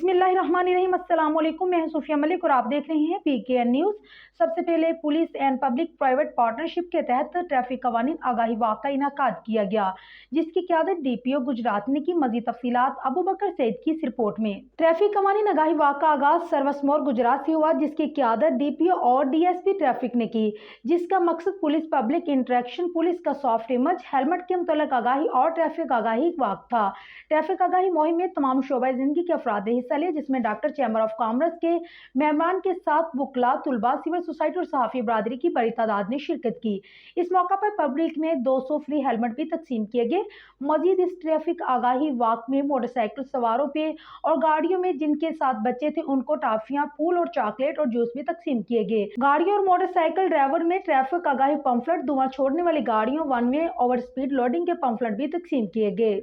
बिस्मिल्लाहिर्रहमानिर्रहीम। अस्सलाम वालेकुम। मैं सूफिया मलिक और आप देख रहे हैं PKN न्यूज़। सबसे पहले police and public private partnership के तहत ट्रैफिक कवानीन आगाही वाक़ा इनाकाद किया गया, जिसकी क़यादत DPO गुजरात ने की। मज़ीद तफसीलात अबू बकर सईद की इस रिपोर्ट में। ट्रैफिक कवानीन आगाही वाक़ा आगाज सर्विस मोर गुजरात से हुआ, जिसकी क़यादत DPO और DSP ट्रैफिक ने की, जिसका मकसद पुलिस पब्लिक इंटरेक्शन, पुलिस का सॉफ्ट इमेज, हेलमेट के मुतल्लिक़ आगाही और ट्रैफिक आगाही वाक़ था। ट्रैफिक आगाही मुहिम में तमाम शोबा ज़िंदगी के अफराद ने हिस्सा लिया, जिसमें डॉक्टर, चैम्बर ऑफ कॉमर्स के मेहमान के साथ वुकला, तुलबा, सिविल सोसाइटी और सहाफ़ी बरादरी की बड़ी तादाद ने शिरकत की। इस मौका पर पब्लिक में 200 फ्री हेलमेट भी तकसीम किए गए। मजीद इस ट्रैफिक आगाही वाक में मोटरसाइकिल सवारों पे और गाड़ियों में जिनके साथ बच्चे थे उनको टॉफियां, फूल और चॉकलेट और जूस भी तकसीम किए गए। गाड़ियों और मोटरसाइकिल ड्राइवर में ट्रैफिक आगाही पंफलेट, धुआं छोड़ने वाली गाड़ियों, one way, over speed loading के पंफलेट भी तकसीम किए गए।